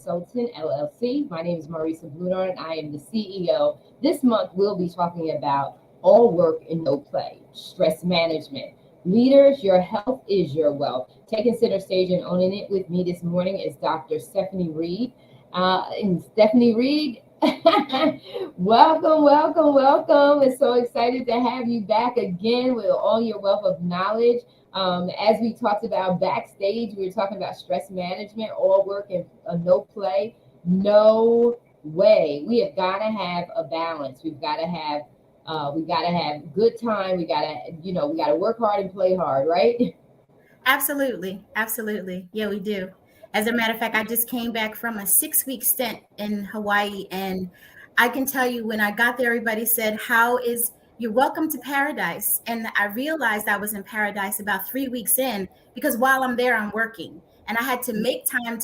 Consultant, LLC. My name is Marisa Bruner, and I am the CEO. This month, we'll be talking about all work and no play, stress management. Leaders, your health is your wealth. Taking center stage and owning it with me this morning is Dr. Stephanie Reid. And Stephanie Reid, welcome, welcome, welcome. We're so excited to have you back again with all your wealth of knowledge. As we talked about backstage, we were talking about stress management, all work and no play. No way. We have got to have a balance. We got to have good time. We got to work hard and play hard, right? Absolutely. Absolutely. Yeah, we do. As a matter of fact, I just came back from a 6-week stint in Hawaii. And I can tell you when I got there, everybody said, you're welcome to paradise. And I realized I was in paradise about 3 weeks in, because while I'm there, I'm working. And I had to make time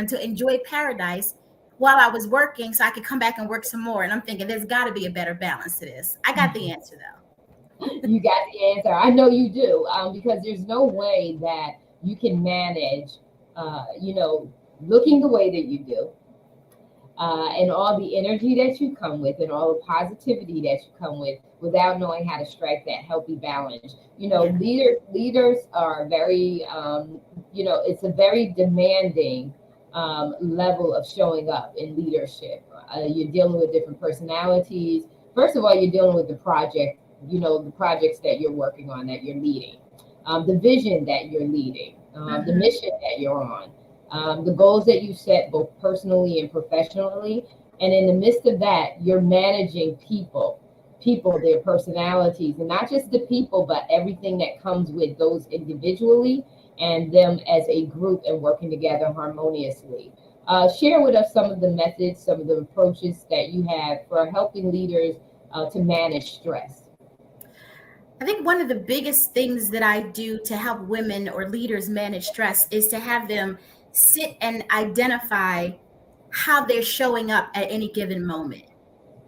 to enjoy paradise while I was working so I could come back and work some more. And I'm thinking there's got to be a better balance to this. I got the answer though. You got the answer. I know you do, because there's no way that you can manage, looking the way that you do, and all the energy that you come with, and all the positivity that you come with, without knowing how to strike that healthy balance. Leaders are very, it's a very demanding level of showing up in leadership. You're dealing with different personalities. First of all, you're dealing with the projects that you're working on, that you're leading, the vision that you're leading, the mission that you're on, the goals that you set both personally and professionally. And in the midst of that, you're managing people, their personalities, and not just the people, but everything that comes with those individually and them as a group and working together harmoniously. Share with us some of the methods, some of the approaches that you have for helping leaders to manage stress. I think one of the biggest things that I do to help women or leaders manage stress is to have them sit and identify how they're showing up at any given moment,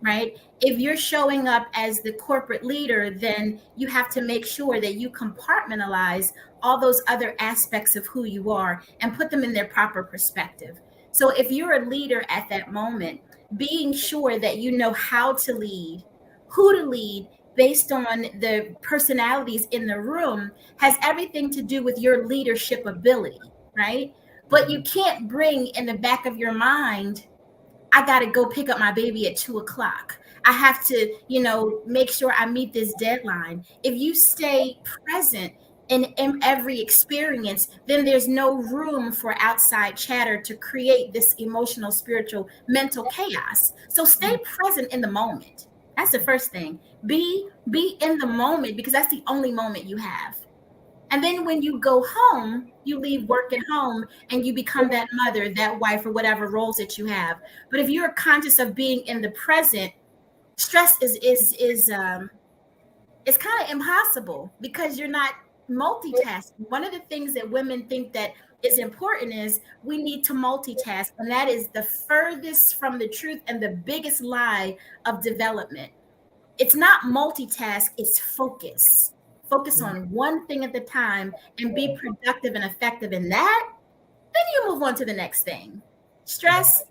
right? If you're showing up as the corporate leader, then you have to make sure that you compartmentalize all those other aspects of who you are and put them in their proper perspective. So if you're a leader at that moment, being sure that you know how to lead, who to lead, based on the personalities in the room, has everything to do with your leadership ability, right? But you can't bring in the back of your mind, I got to go pick up my baby at 2:00. I have to, make sure I meet this deadline. If you stay present in every experience, then there's no room for outside chatter to create this emotional, spiritual, mental chaos. So stay present in the moment. That's the first thing. Be in the moment, because that's the only moment you have. And then when you go home, you leave work at home and you become that mother, that wife, or whatever roles that you have. But if you're conscious of being in the present, stress is it's kind of impossible because you're not multitasking. One of the things that women think that is important is we need to multitask, and that is the furthest from the truth and the biggest lie of development. It's not multitask, it's focus. Focus on one thing at the time and be productive and effective in that. Then you move on to the next thing. Stress.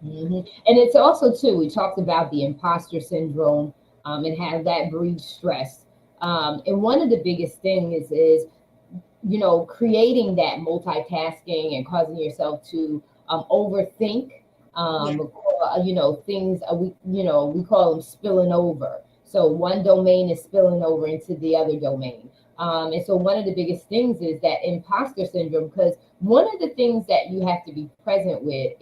And it's also too, we talked about the imposter syndrome, and how that breeds stress. And one of the biggest things is creating that multitasking and causing yourself to overthink. Things we call them spilling over. So one domain is spilling over into the other domain. And so one of the biggest things is that imposter syndrome, because one of the things that you have to be present with,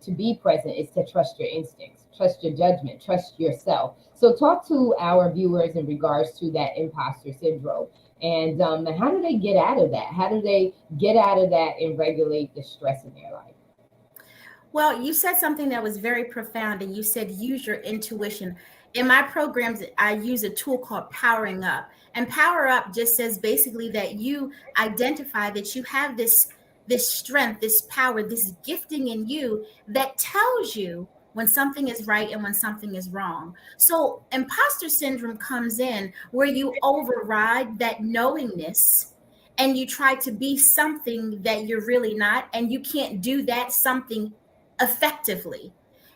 to be present, is to trust your instincts, trust your judgment, trust yourself. So talk to our viewers in regards to that imposter syndrome, and how do they get out of that? How do they get out of that and regulate the stress in their life? Well, you said something that was very profound, and you said use your intuition. In my programs, I use a tool called Powering Up. And Power Up just says basically that you identify that you have this strength, this power, this gifting in you that tells you when something is right and when something is wrong. So imposter syndrome comes in where you override that knowingness and you try to be something that you're really not, and you can't do that something effectively.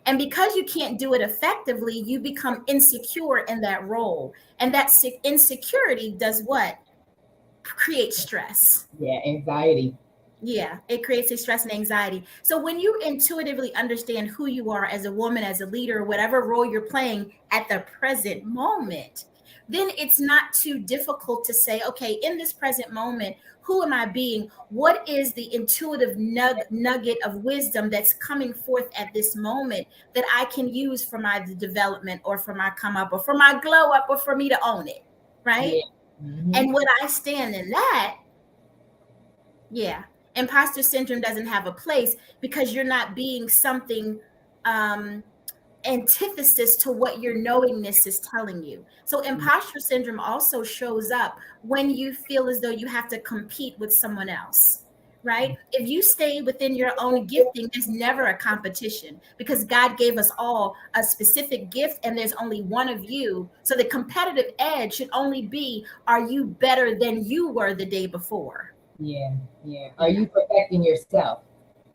And because you can't do it effectively, you become insecure in that role. And that insecurity does what? Creates stress. Yeah, anxiety. Yeah, it creates a stress and anxiety. So when you intuitively understand who you are as a woman, as a leader, whatever role you're playing at the present moment, then it's not too difficult to say, okay, in this present moment, who am I being? What is the intuitive nugget of wisdom that's coming forth at this moment that I can use for my development or for my come up or for my glow up or for me to own it, right? Yeah. Mm-hmm. And when I stand in that, yeah, imposter syndrome doesn't have a place because you're not being something um, antithesis to what your knowingness is telling you. So imposter syndrome also shows up when you feel as though you have to compete with someone else, right? If you stay within your own gifting, there's never a competition because God gave us all a specific gift and there's only one of you. So the competitive edge should only be, are you better than you were the day before? Yeah, yeah. Are Yeah, you perfecting yourself?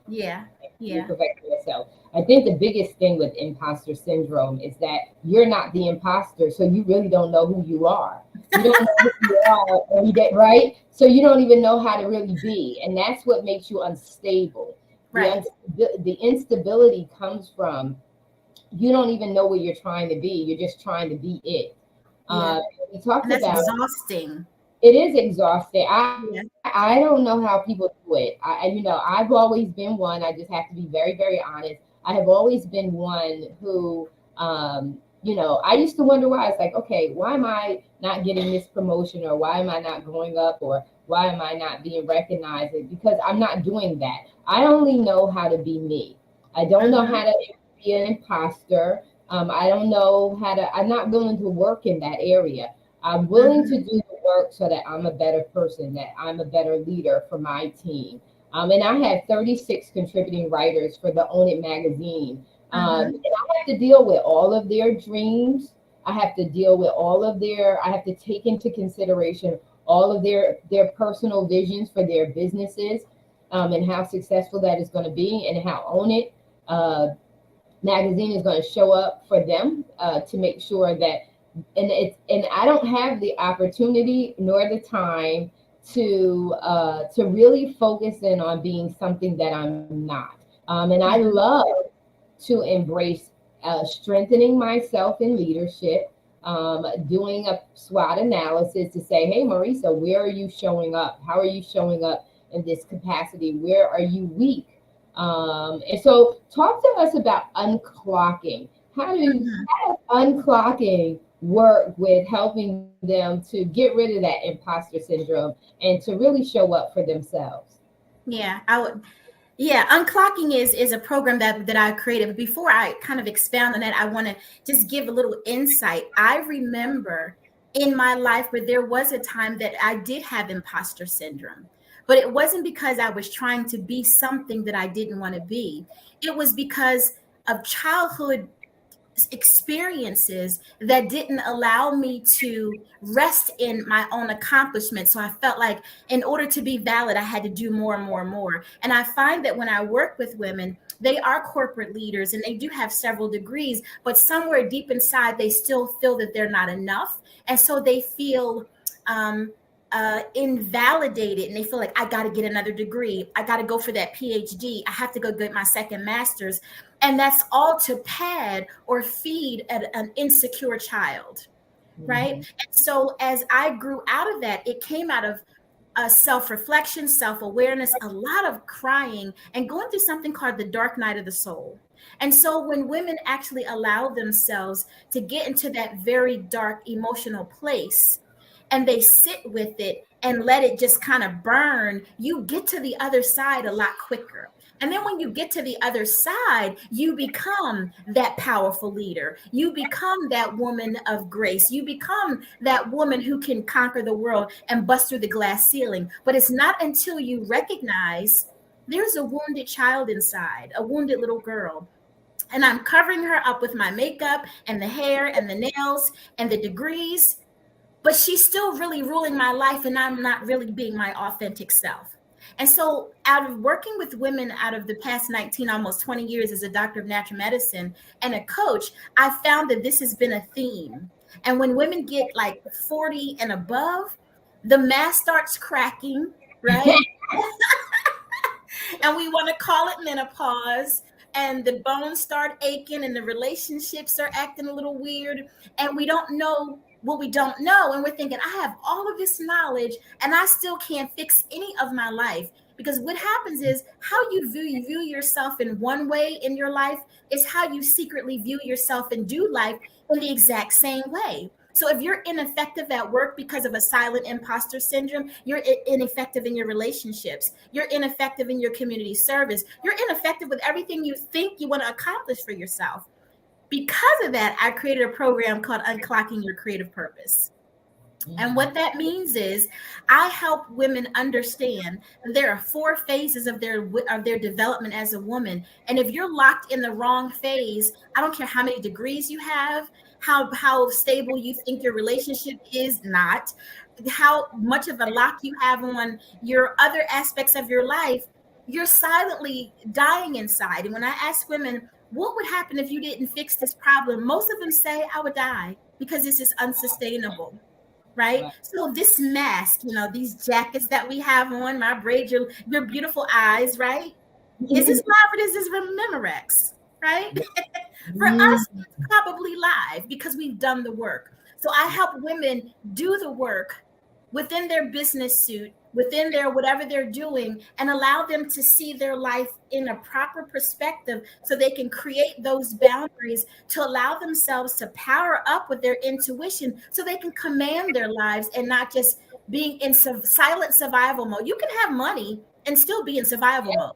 yeah, You yeah. perfect yourself. I think the biggest thing with imposter syndrome is that you're not the imposter, so you really don't know who you are. You don't know who you are every day, right? So you don't even know how to really be, and that's what makes you unstable. The Right. the instability comes from you don't even know what you're trying to be. You're just trying to be it. Yeah. Uh, we talked And that's about exhausting. it is exhausting. Yeah. I don't know how people do it. I've always been one. I just have to be very, very honest. I have always been one who, I used to wonder why. It's like, okay, why am I not getting this promotion, or why am I not going up, or why am I not being recognized? It's because I'm not doing that. I only know how to be me. I don't know Mhm. how to be an imposter. I don't know how to. I'm not willing to work in that area. I'm willing to Mhm. do the work so that I'm a better person, that I'm a better leader for my team. And I had 36 contributing writers for the Own It magazine. Mhm. And I have to deal with all of their dreams. I have to deal with I have to take into consideration all of their personal visions for their businesses, and how successful that is going to be, and how Own It uh, magazine is going to show up for them, to make sure that, and I don't have the opportunity nor the time to really focus in on being something that I'm not. And I Mhm. love to embrace strengthening myself in leadership, doing a SWOT analysis to say, hey, Marisa, where are you showing up? How are you showing up in this capacity? Where are you weak? And so, talk to us about unclocking. Mhm. How does unclocking work with helping them to get rid of that imposter syndrome and to really show up for themselves? Yeah, I would. Yeah, unclocking is a program that I created. Before I kind of expound on that, I want to just give a little insight. I remember in my life where there was a time that I did have imposter syndrome, but it wasn't because I was trying to be something that I didn't want to be. It was because of childhood experiences that didn't allow me to rest in my own accomplishments. So I felt like in order to be valid, I had to do more and more and more. And I find that when I work with women, they are corporate leaders and they do have several degrees, but somewhere deep inside, they still feel that they're not enough. And so they feel um, invalidated and they feel like, I got to get another degree. I got to go for that PhD. I have to go get my second master's. And that's all to pad or feed an insecure child, right? Mhm. And so as I grew out of that, it came out of self-reflection, self-awareness, a lot of crying, and going through something called the dark night of the soul. And so when women actually allow themselves to get into that very dark emotional place and they sit with it and let it just kind of burn, you get to the other side a lot quicker. And then when you get to the other side, you become that powerful leader. You become that woman of grace. You become that woman who can conquer the world and bust through the glass ceiling. But it's not until you recognize there's a wounded child inside, a wounded little girl. And I'm covering her up with my makeup and the hair and the nails and the degrees. but she's still really ruling my life and I'm not really being my authentic self. And so, out of working with women out of the past 19, almost 20 years as a doctor of natural medicine and a coach, I found that this has been a theme. And when women get like 40 and above, the mask starts cracking, right? And we want to call it menopause, and the bones start aching and the relationships are acting a little weird, and we don't know what we don't know, and we're thinking, I have all of this knowledge and I still can't fix any of my life. Because what happens is how you view yourself in one way in your life is how you secretly view yourself and do life in the exact same way. So if you're ineffective at work because of a silent imposter syndrome, you're ineffective in your relationships. You're ineffective in your community service. You're ineffective with everything you think you want to accomplish for yourself. Because of that, I created a program called Unclocking Your Creative Purpose. And what that means is I help women understand there are 4 phases of their development as a woman. And if you're locked in the wrong phase, I don't care how many degrees you have, how stable you think your relationship is, not how much of a lock you have on your other aspects of your life, you're silently dying inside. And when I ask women, what would happen if you didn't fix this problem? Most of them say, I would die because this is unsustainable. Right. Right. So this mask, these jackets that we have on, my braid, your beautiful eyes, right? Is this live or is this Memorex? Right? For Mm, us, it's probably live because we've done the work. So I help women do the work within their business suit, within their whatever they're doing, and allow them to see their life in a proper perspective so they can create those boundaries to allow themselves to power up with their intuition so they can command their lives and not just being in silent survival mode. You can have money and still be in survival mode,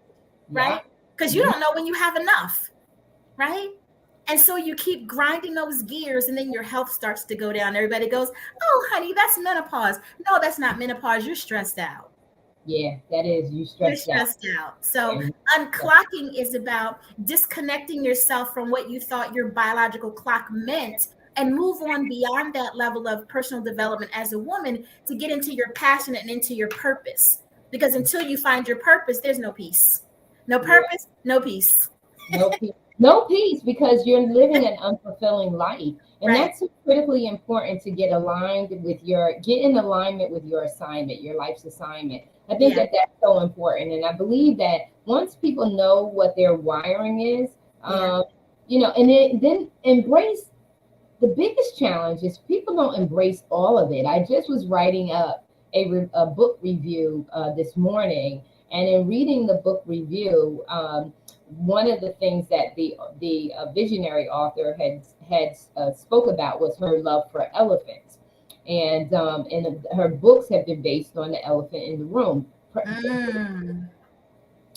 yeah. right? Because you don't know when you have enough, right? And so you keep grinding those gears and then your health starts to go down. Everybody goes, oh, honey, that's menopause. No, that's not menopause. You're stressed out. Yeah, that is you You're stressed out. stressed out. So And unclocking is about disconnecting yourself from what you thought your biological clock meant and move on beyond that level of personal development as a woman to get into your passion and into your purpose. Because until you find your purpose, there's no peace. No yeah, purpose, no peace. no peace. No peace because you're living an unfulfilling life. And Right. that's critically important to get in alignment with your assignment, your life's assignment. I think Yeah. that that's so important. And I believe that once people know what their wiring is, Yeah. um, and then embrace. The biggest challenge is people don't embrace all of it. I just was writing up a book review this morning, and in reading the book review, one of the things that the visionary author had spoke about was her love for elephants, and her books have been based on the elephant in the room. Mm.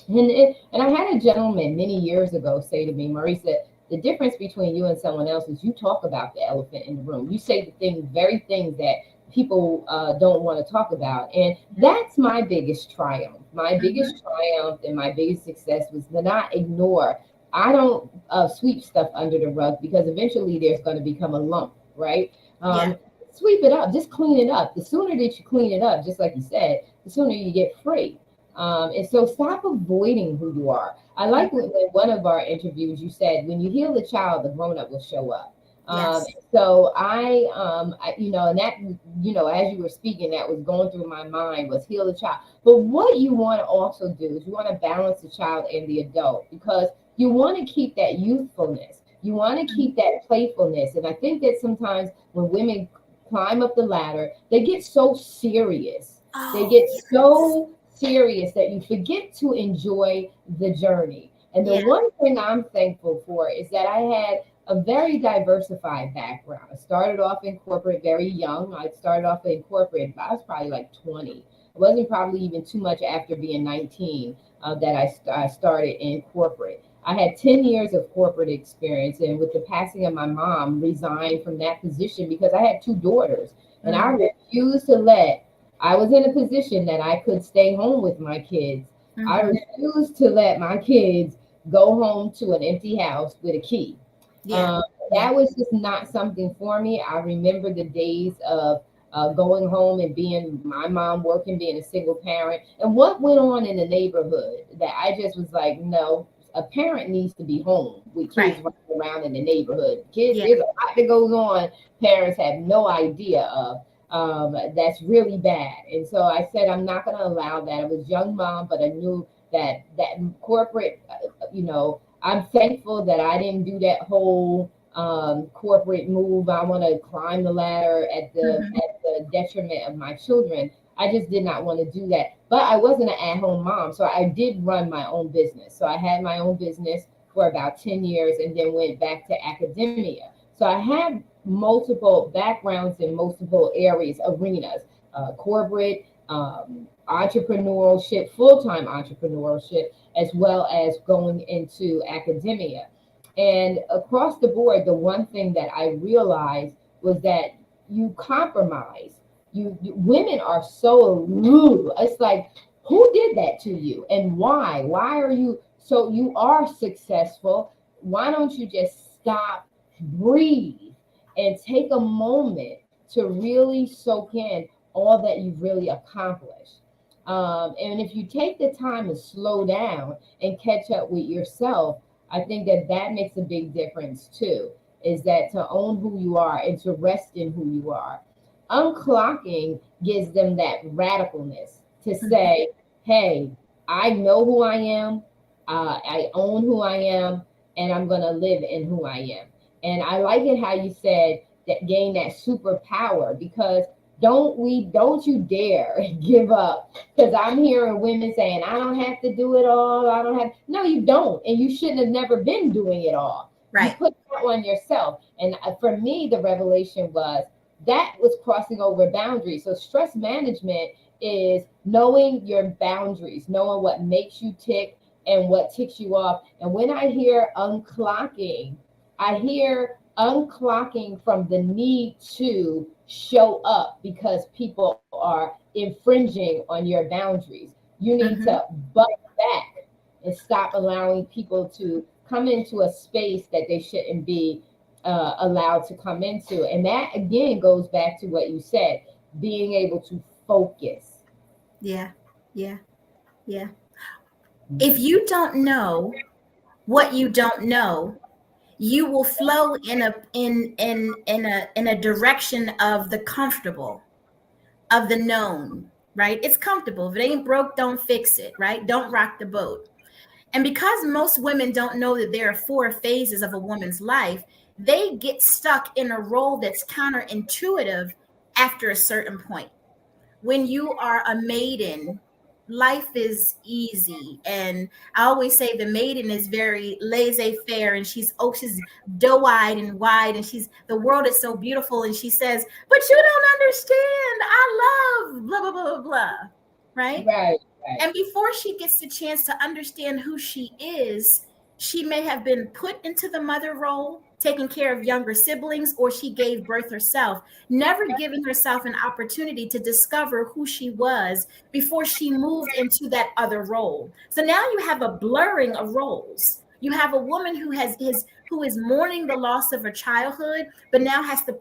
And I had a gentleman many years ago say to me, Marisa, the difference between you and someone else is you talk about the elephant in the room. You say very things that people don't want to talk about. And that's my biggest triumph. My Mhm. biggest triumph and my biggest success was to not ignore. I don't sweep stuff under the rug because eventually there's going to become a lump, right? Yeah. Sweep it up, just clean it up. The sooner that you clean it up, just like you said, the sooner you get free. And so stop avoiding who you are. I like when in one of our interviews you said, when you heal the child, the grown up will show up. Yes. So and that, as you were speaking, that was going through my mind was heal the child. But what you want to also do is you want to balance the child and the adult because you want to keep that youthfulness. You want to keep that playfulness. And I think that sometimes when women climb up the ladder, they get so serious. They Oh, get so serious that you forget to enjoy the journey. And the yeah. one thing I'm thankful for is that I had a very diversified background. I started off in corporate very young. I started off in corporate, I was probably like 20. It wasn't probably even too much after being 19 that I started in corporate. I had 10 years of corporate experience, and with the passing of my mom, resigned from that position because I had 2 daughters, and I Mm-hmm. refused to let. I was in a position that I could stay home with my kids. I Mm-hmm. refused to let my kids go home to an empty house with a key. Yeah. Um, Yeah. that was just not something for me. I remember the days of going home and being my mom working, being a single parent, and what went on in the neighborhood that I just was like, no, a parent needs to be home with kids Right. running around in the neighborhood. Kids, Yeah. there's a lot that goes on. Parents have no idea of. That's really bad. And so I said, I'm not going to allow that. I was young mom, but I knew that corporate, I'm thankful that I didn't do that whole corporate move. I want to climb the ladder Mhm. at the detriment of my children. I just did not want to do that. But I wasn't an at-home mom, so I did run my own business. So I had my own business for about 10 years and then went back to academia. So I have multiple backgrounds in multiple areas, arenas, corporate, entrepreneurship, full-time entrepreneurship, as well as going into academia. And across the board, the one thing that I realized was that you compromise. Women are so rude. It's like, who did that to you and why? Why are you so you are successful? Why don't you just stop, breathe, and take a moment to really soak in all that you've really accomplished? And if you take the time to slow down and catch up with yourself, I think that that makes a big difference too. Is that to own who you are and to rest in who you are. Unclocking gives them that radicalness to Mhm. say, hey, I know who I am, I own who I am, and I'm going to live in who I am. And I like it how you said that gain that superpower because don't you dare give up because I'm hearing women saying I don't have to do it all. I don't have. No, you don't, and you shouldn't have never been doing it all. You Right. put that on yourself. And for me, the revelation was that was crossing over boundaries. So stress management is knowing your boundaries, knowing what makes you tick and what ticks you off. And when I hear unclocking, I hear unclocking from the need to show up because people are infringing on your boundaries. You need to Mhm. butt back and stop allowing people to come into a space that they shouldn't be allowed to come into. And that again goes back to what you said, being able to focus. Yeah. Yeah. Yeah. If Mhm. you don't know what you don't know, you will flow in a direction of the comfortable, of the known, right? It's comfortable. If it ain't broke, don't fix it, right? Don't rock the boat. And because most women don't know that there are four phases of a woman's life, they get stuck in a role that's counterintuitive after a certain point. When you are a maiden, life is easy. And I always say the maiden is very laissez-faire, and she's doe-eyed and wide, and she's the world is so beautiful, and she says, but you don't understand. I love blah blah blah blah blah. Right? Right, right. And before she gets the chance to understand who she is, she may have been put into the mother role, taking care of younger siblings, or she gave birth herself, never giving herself an opportunity to discover who she was before she moved into that other role. So now you have a blurring of roles. You have a woman who is mourning the loss of her childhood, but now has to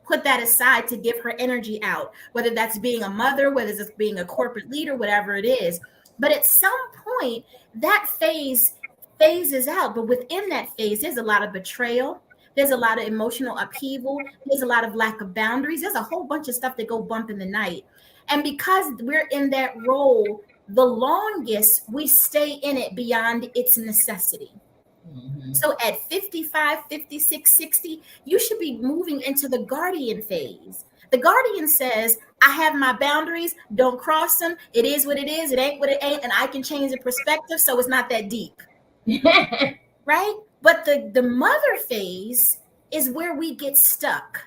put that aside to give her energy out, whether that's being a mother, whether it's being a corporate leader, whatever it is. But at some point, that phase phases out. But within that phase, there's a lot of betrayal. There's a lot of emotional upheaval. There's a lot of lack of boundaries. There's a whole bunch of stuff that go bump in the night. And because we're in that role the longest, we stay in it beyond its necessity. Mhm. So at 55, 56, 60, you should be moving into the guardian phase. The guardian says, I have my boundaries, don't cross them. It is what it is, it ain't what it ain't, and I can change the perspective so it's not that deep, right? But the mother phase is where we get stuck.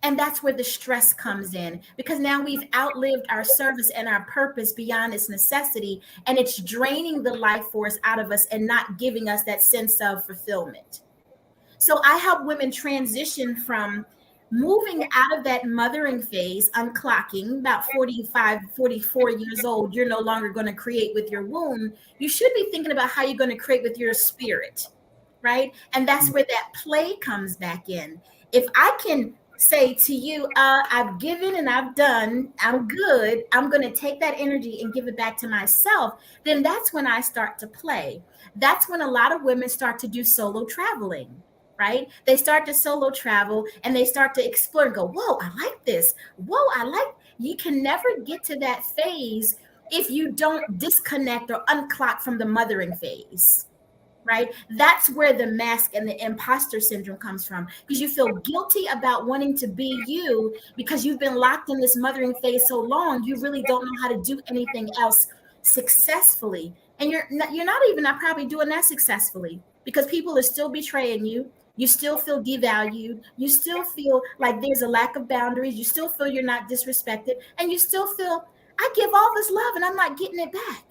And that's where the stress comes in because now we've outlived our service and our purpose beyond its necessity, and it's draining the life force out of us and not giving us that sense of fulfillment. So I help women transition from moving out of that mothering phase, unclocking about 45, 44 years old. You're no longer going to create with your womb. You should be thinking about how you're going to create with your spirit, right? And that's where that play comes back in. If I can say to you, I've given and I've done, I'm good, I'm going to take that energy and give it back to myself, then that's when I start to play. That's when a lot of women start to do solo traveling, right? They start to solo travel and they start to explore and go, whoa, I like this. Whoa, I like, you can never get to that phase if you don't disconnect or unclock from the mothering phase, right? That's where the mask and the imposter syndrome comes from, because you feel guilty about wanting to be you because you've been locked in this mothering phase so long, you really don't know how to do anything else successfully. And you're not even not probably doing that successfully because people are still betraying you. You still feel devalued. You still feel like there's a lack of boundaries. You still feel you're not disrespected. And you still feel, I give all this love and I'm not getting it back.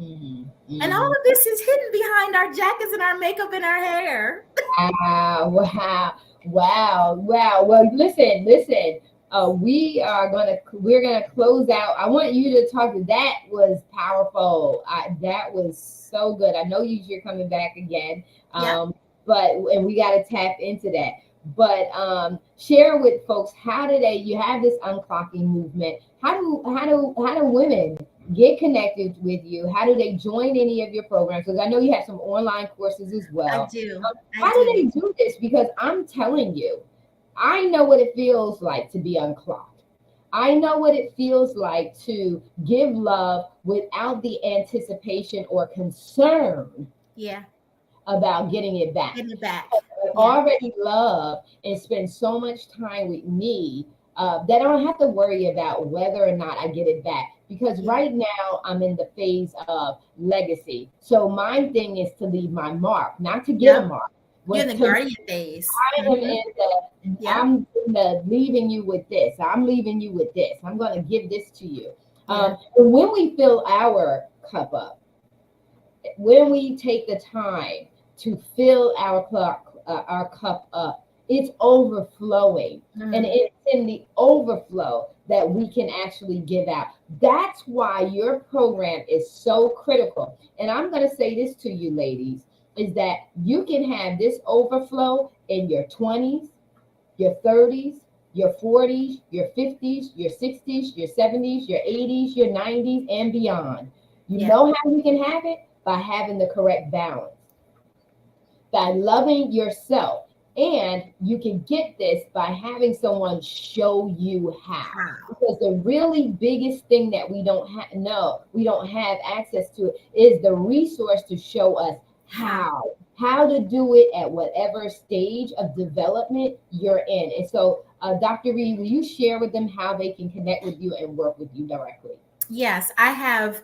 Mm-hmm. And all of this is hidden behind our jackets and our makeup and our hair. Wow. Well, listen. We're gonna close out. I want you to talk. That was powerful. That was so good. I know you're coming back again. Yeah. And we got to tap into that. But share with folks, how do you have this unclocking movement? How do women get connected with you? How do they join any of your programs? Because I know you have some online courses as well. I do. How do they do this? Because I'm telling you, I know what it feels like to be unclocked. I know what it feels like to give love without the anticipation or concern Yeah. about getting it back. Get it back. I already love and spend so much time with me that I don't have to worry about whether or not I get it back. Because right now I'm in the phase of legacy. So my thing is to leave my mark, not to get a mark. You're in the guardian phase. I'm in the leaving you with this. I'm leaving you with this. I'm going to give this to you. And when we fill our cup up, when we take the time to fill our cup up, it's overflowing. And it's in the overflow that we can actually give out. That's why your program is so critical. And I'm going to say this to you, ladies, is that you can have this overflow in your 20s, your 30s, your 40s, your 50s, your 60s, your 70s, your 80s, your 90s, and beyond. You know how you can have it? By having the correct balance, by loving yourself. And you can get this by having someone show you how. Because the really biggest thing that we don't have access to is the resource to show us how to do it at whatever stage of development you're in. And so, Dr. Reid, will you share with them how they can connect with you and work with you directly? Yes, I have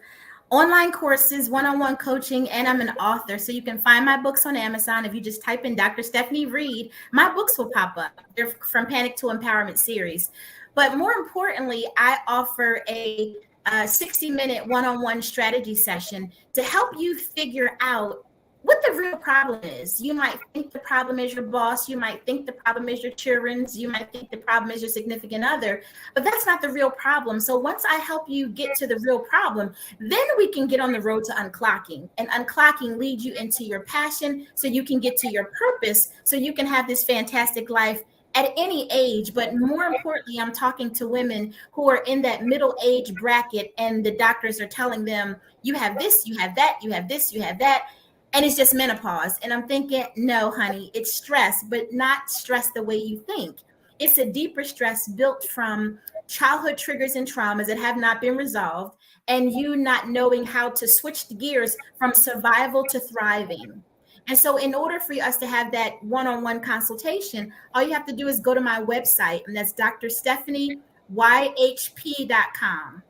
online courses, one-on-one coaching, and I'm an author. So you can find my books on Amazon. If you just type in Dr. Stephanie Reid, my books will pop up. They're from Panic to Empowerment series. But more importantly, I offer a 60-minute one-on-one strategy session to help you figure out what the real problem is. You might think the problem is your boss. You might think the problem is your children. You might think the problem is your significant other, but that's not the real problem. So once I help you get to the real problem, then we can get on the road to unclocking, and unclocking leads you into your passion so you can get to your purpose, so you can have this fantastic life at any age. But more importantly, I'm talking to women who are in that middle age bracket, and the doctors are telling them, you have this, you have that, you have this, you have that. And it's just menopause. And I'm thinking, no, honey, it's stress, but not stress the way you think. It's a deeper stress built from childhood triggers and traumas that have not been resolved, and you not knowing how to switch the gears from survival to thriving. And so in order for us to have that one-on-one consultation, all you have to do is go to my website, and that's drstephanieyhp.com.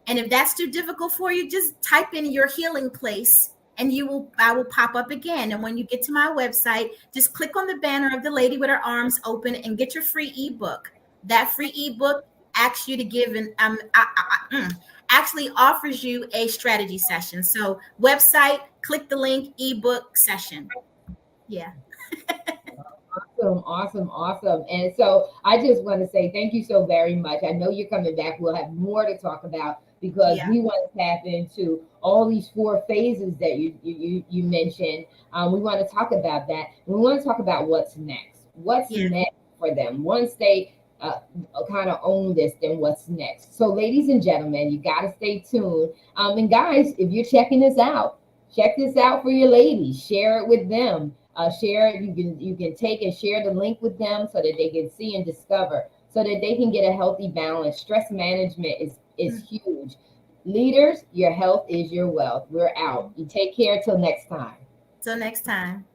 And if that's too difficult for you, just type in your healing place, and I will pop up again. And when you get to my website, just click on the banner of the lady with her arms open and get your free ebook. That free ebook asks you to give actually offers you a strategy session. So website, click the link, ebook session. Yeah. Awesome. And so I just want to say thank you so very much. I know you're coming back. We'll have more to talk about, because we want to tap into all these 4 phases that you mentioned. We want to talk about that. We want to talk about what's next. What's next for them. Once they kind of own this, then what's next? So, ladies and gentlemen, you got to stay tuned. And guys, if you're checking this out, check this out for your ladies. Share it with them. Share it. You can take and share the link with them so that they can see and discover, so that they can get a healthy balance. Stress management is huge. Leaders, your health is your wealth. We're out. You take care till next time. Till next time.